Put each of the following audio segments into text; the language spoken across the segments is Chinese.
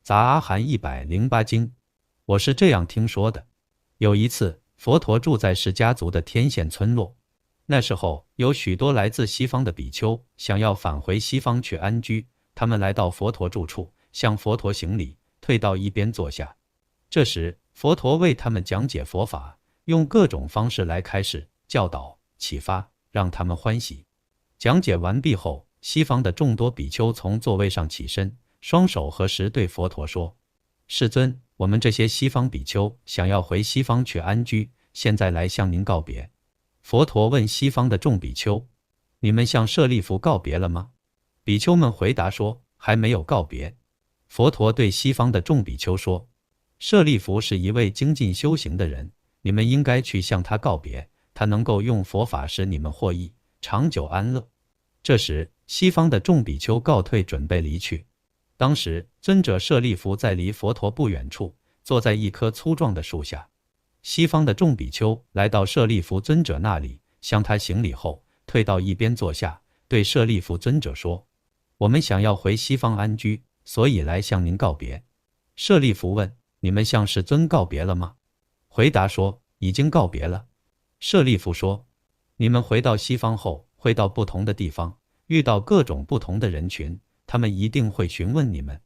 杂阿含108经。我是这样听说的：有一次，佛陀住在释迦族的天县村落。那时候有许多来自西方的比丘想要返回西方去安居，他们来到佛陀住处，向佛陀行礼，退到一边坐下。这时，佛陀为他们讲解佛法，用各种方式来开示、教导、启发，让他们欢喜。讲解完毕后，西方的众多比丘从座位上起身，双手合十对佛陀说：世尊，我们这些西方比丘想要回西方去安居，现在来向您告别。佛陀问西方的众比丘：你们向舍利弗告别了吗？比丘们回答说：还没有告别。佛陀对西方的众比丘说：舍利弗是一位精进修行的人，你们应该去向他告别，他能够用佛法使你们获益，长久安乐。这时，西方的众比丘告退，准备离去。当时，尊者舍利弗在离佛陀不远处，坐在一棵粗壮的树下。西方的众比丘来到舍利弗尊者那里，向他行礼后，退到一边坐下，对舍利弗尊者说：我们想要回西方安居，所以来向您告别。舍利弗问：你们向世尊告别了吗？回答说：已经告别了。舍利弗说：你们回到西方后，会到不同的地方，遇到各种不同的人群，他们一定会询问你们。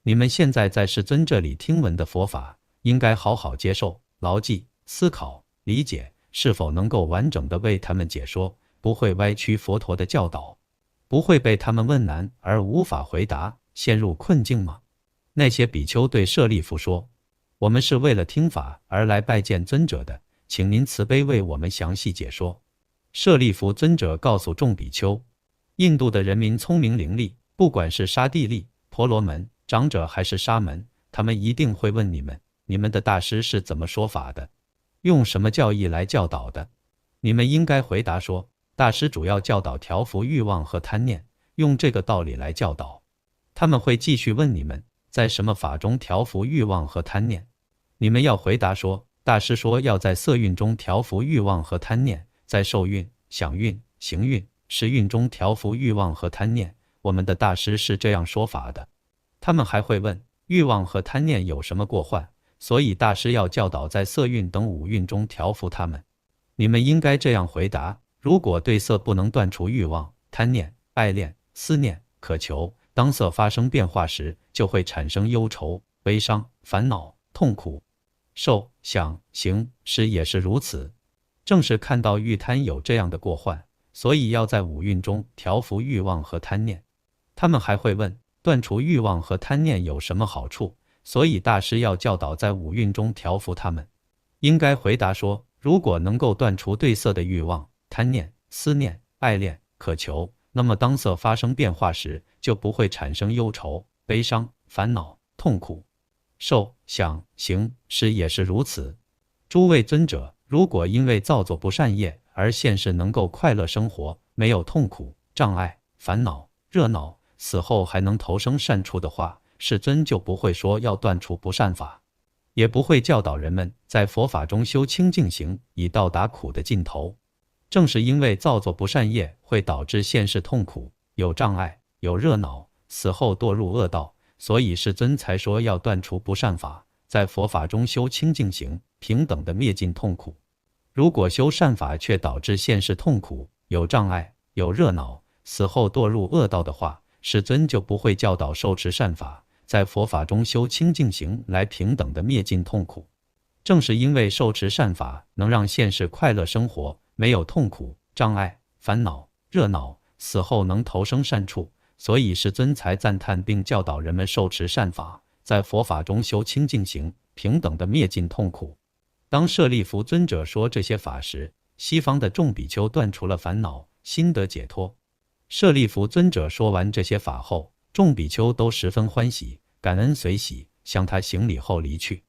你们现在在世尊这里听闻的佛法，应该好好接受，牢记、思考、理解，是否能够完整的为他们解说，不会歪曲佛陀的教导，不会被他们问难而无法回答，陷入困境吗？那些比丘对舍利弗说：我们是为了听法而来拜见尊者的，请您慈悲为我们详细解说。舍利弗尊者告诉众比丘：印度的人民聪明伶俐，不管是沙地利、婆罗门、长者还是沙门，他们一定会问你们，你们的大师是怎么说法的？用什么教义来教导的？你们应该回答说：大师主要教导调伏欲望和贪念，用这个道理来教导。他们会继续问你们，在什么法中调伏欲望和贪念？你们要回答说：大师说要在色蕴中调伏欲望和贪念，在受蕴、想蕴、行蕴、识蕴中调伏欲望和贪念，我们的大师是这样说法的。他们还会问，欲望和贪念有什么过患，所以大师要教导在色蕴等五蕴中调伏他们。你们应该这样回答：如果对色不能断除欲望、贪念、爱恋、思念、渴求，当色发生变化时，就会产生忧愁、悲伤、烦恼、痛苦。受、想、行、识也是如此。正是看到欲贪有这样的过患，所以要在五蕴中调伏欲望和贪念。他们还会问，断除欲望和贪念有什么好处，所以大师要教导在五蕴中调伏他们。应该回答说，如果能够断除对色的欲望、贪念、思念、爱恋、渴求，那么当色发生变化时，就不会产生忧愁、悲伤、烦恼、痛苦。受、想、行、识也是如此。诸位尊者，如果因为造作不善业而现世能够快乐生活，没有痛苦、障碍、烦恼、热闹，死后还能投生善处的话，世尊就不会说要断除不善法，也不会教导人们在佛法中修清净行，以到达苦的尽头。正是因为造作不善业会导致现世痛苦、有障碍、有热闹，死后堕入恶道，所以世尊才说要断除不善法，在佛法中修清净行，平等的灭尽痛苦。如果修善法却导致现世痛苦、有障碍、有热闹，死后堕入恶道的话，世尊就不会教导受持善法，在佛法中修清净行来平等的灭尽痛苦。正是因为受持善法能让现世快乐生活，没有痛苦、障碍、烦恼、热闹，死后能投生善处，所以世尊才赞叹并教导人们受持善法，在佛法中修清净行，平等的灭尽痛苦。当舍利弗尊者说这些法时，西方的众比丘断除了烦恼，心得解脱。舍利弗尊者说完这些法后，众比丘都十分欢喜，感恩随喜，向他行礼后离去。